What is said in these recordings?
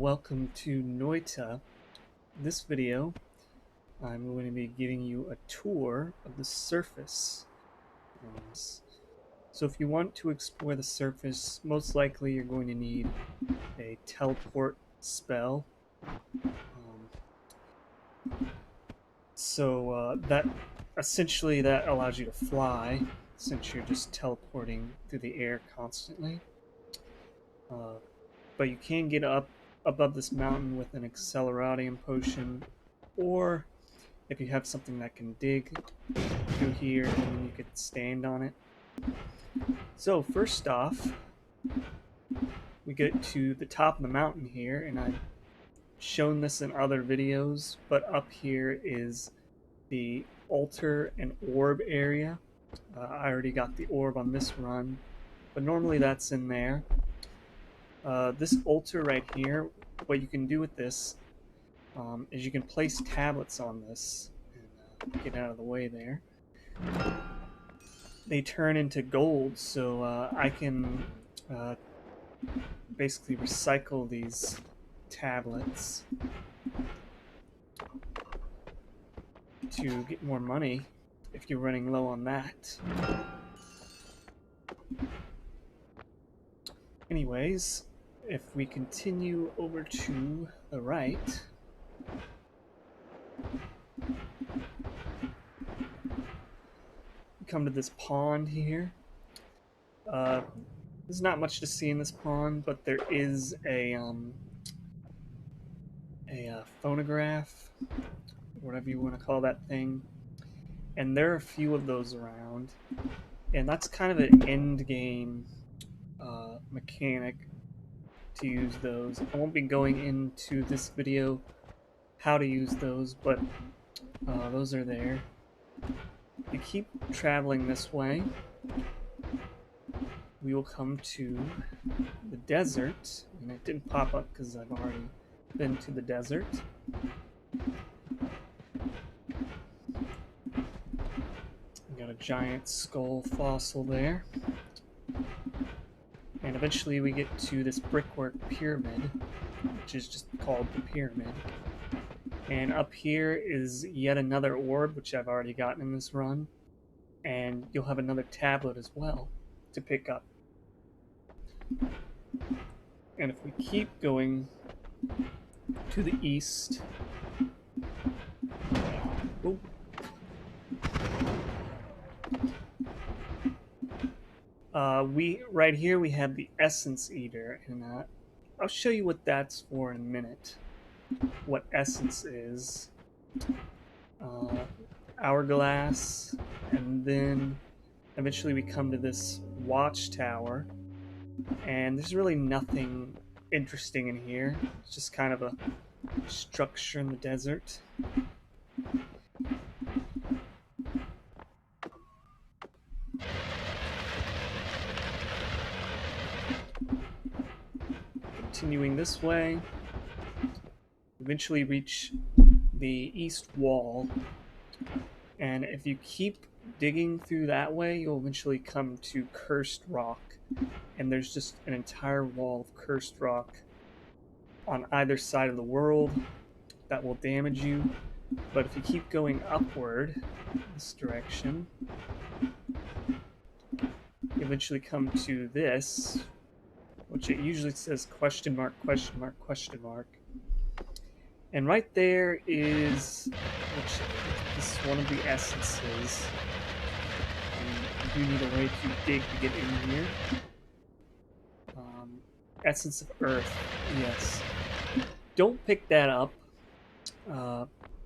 welcome to Noita. In this video, I'm going to be giving you a tour of the surface. So if you want to explore the surface, most likely you're going to need a teleport spell. That essentially that allows you to fly, since you're just teleporting through the air constantly. But you can get up above this mountain with an acceleratium potion, or if you have something that can dig through here, then you could stand on it. So first off, we get to the top of the mountain here, and I've shown this in other videos, but up here is the altar and orb area. I already got the orb on this run, but normally that's in there. This altar right here, what you can do with this is you can place tablets on this. And, get out of the way there. They turn into gold, so I can basically recycle these tablets to get more money if you're running low on that. Anyways, if we continue over to the right, we come to this pond here. There's not much to see in this pond, but there is a phonograph, whatever you want to call that thing, and there are a few of those around, and that's kind of an end game mechanic to use those. I won't be going into this video how to use those, but those are there. If you keep traveling this way, we will come to the desert, and it didn't pop up because I've already been to the desert. We got a giant skull fossil there. And eventually we get to this brickwork pyramid, which is just called the pyramid. And up here is yet another orb, which I've already gotten in this run. And you'll have another tablet as well to pick up. And if we keep going to the east, right here we have the Essence Eater, and I'll show you what that's for in a minute. What Essence is. Hourglass, and then eventually we come to this watchtower, and there's really nothing interesting in here. It's just kind of a structure in the desert. Continuing this way, eventually reach the east wall, and if you keep digging through that way, you'll eventually come to Cursed Rock, and there's just an entire wall of Cursed Rock on either side of the world that will damage you. But if you keep going upward this direction, you eventually come to this, which it usually says question mark, question mark, question mark. And right there is, which this is one of the essences. And you do need a way to dig to get in here. Essence of Earth, yes. Don't pick that up,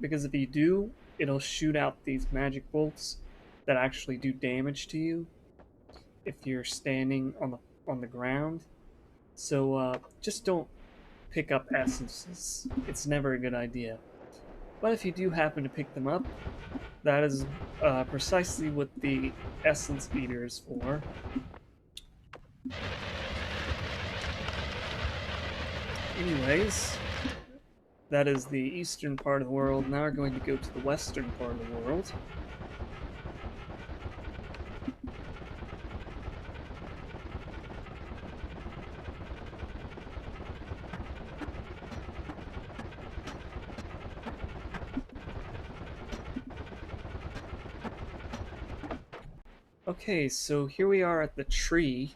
because if you do, it'll shoot out these magic bolts that actually do damage to you if you're standing on the ground. So just don't pick up essences. It's never a good idea. But if you do happen to pick them up, that is precisely what the Essence Eater is for. Anyways, that is the eastern part of the world. Now we're going to go to the western part of the world. Okay, so here we are at the tree.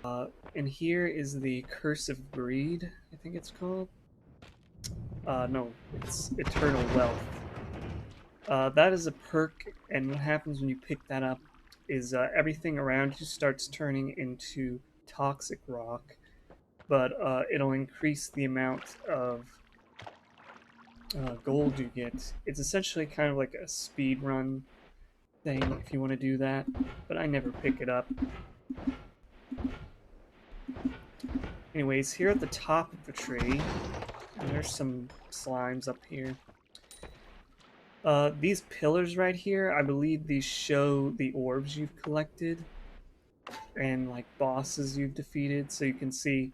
And here is the Curse of Greed, I think it's called. No, it's Eternal Wealth. That is a perk, and what happens when you pick that up is everything around you starts turning into toxic rock, but it'll increase the amount of gold you get. It's essentially kind of like a speed run thing if you want to do that, but I never pick it up. Anyways, here at the top of the tree, and there's some slimes up here. These pillars right here, I believe these show the orbs you've collected and like bosses you've defeated, so you can see.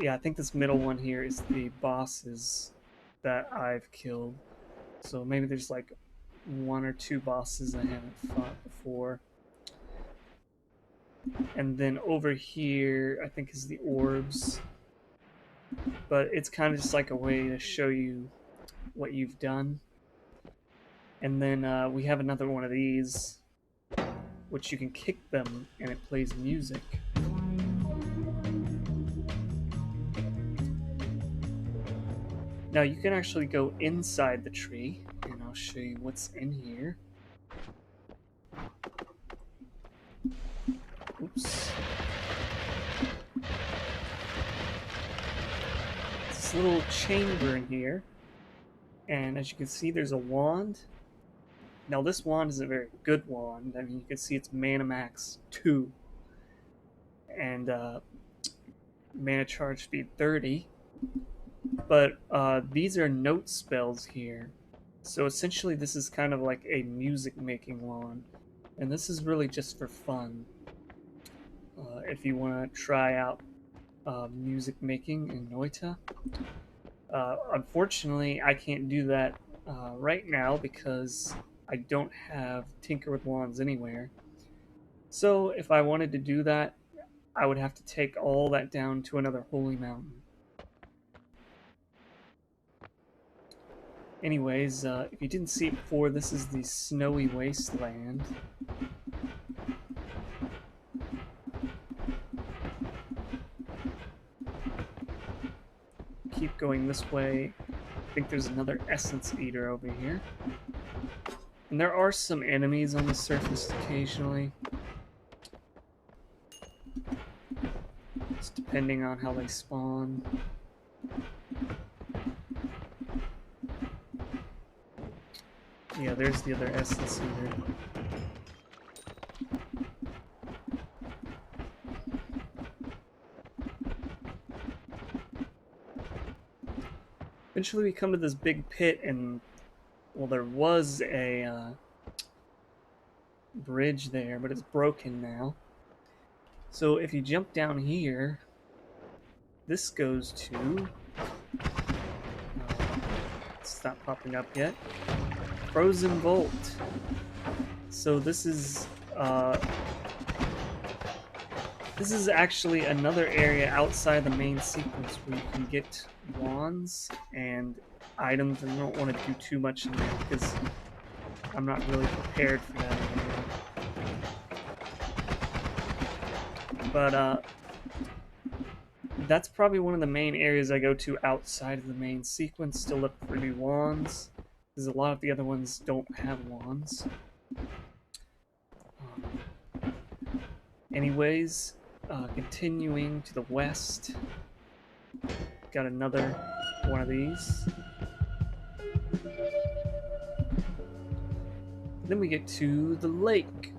Yeah, I think this middle one here is the bosses that I've killed. So maybe there's like one or two bosses I haven't fought before. And then over here, I think is the orbs. But it's kind of just like a way to show you what you've done. And then we have another one of these, which you can kick them and it plays music. Now you can actually go inside the tree, and I'll show you what's in here. Oops. This little chamber in here, and as you can see, there's a wand. Now this wand is a very good wand. I mean, you can see it's mana max 2, and mana charge speed 30. But these are note spells here. So essentially this is kind of like a music making wand. And this is really just for fun. If you want to try out music making in Noita. Unfortunately, I can't do that right now because I don't have Tinker with Wands anywhere. So if I wanted to do that, I would have to take all that down to another holy mountain. Anyways, if you didn't see it before, this is the Snowy Wasteland. Keep going this way. I think there's another Essence Eater over here. And there are some enemies on the surface occasionally. It's depending on how they spawn. Yeah, there's the other Essence Eater. Eventually we come to this big pit and, well, there was a bridge there, but it's broken now. So if you jump down here, this goes to... it's not popping up yet. Frozen Vault. So this is actually another area outside the main sequence where you can get wands and items, and I don't want to do too much in there because I'm not really prepared for that anymore. But that's probably one of the main areas I go to outside of the main sequence to look for new wands, because a lot of the other ones don't have wands. Anyways, continuing to the west, got another one of these. Then we get to the lake.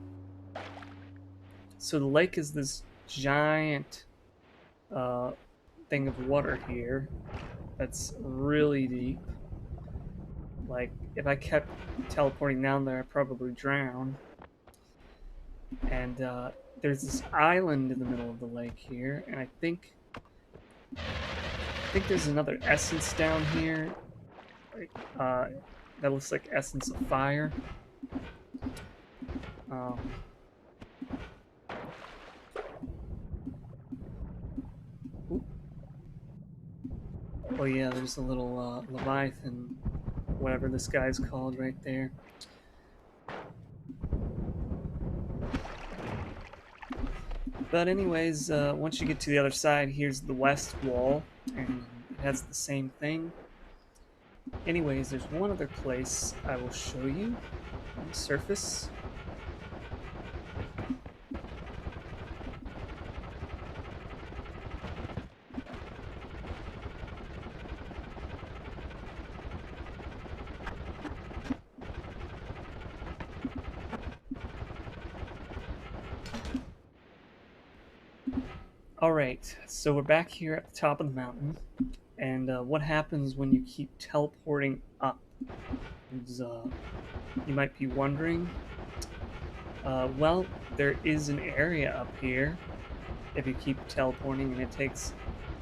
So the lake is this giant thing of water here that's really deep. Like, if I kept teleporting down there, I'd probably drown. And there's this island in the middle of the lake here, and I think there's another essence down here. Like, that looks like Essence of Fire. Oh yeah, there's a little Leviathan, whatever this guy's called right there. But anyways, once you get to the other side, here's the west wall, and it has the same thing. Anyways, there's one other place I will show you on the surface. Alright, so we're back here at the top of the mountain, and what happens when you keep teleporting up is, you might be wondering. Well, there is an area up here if you keep teleporting, and it takes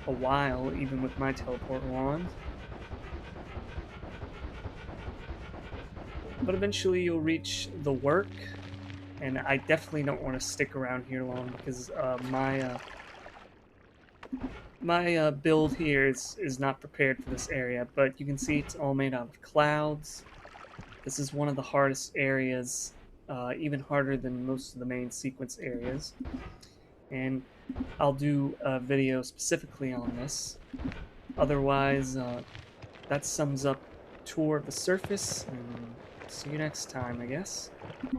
a while, even with my teleport wand. But eventually you'll reach the work, and I definitely don't want to stick around here long because my build here is not prepared for this area. But you can see it's all made out of clouds. This is one of the hardest areas, even harder than most of the main sequence areas. And I'll do a video specifically on this. Otherwise, that sums up tour of the surface, and see you next time, I guess.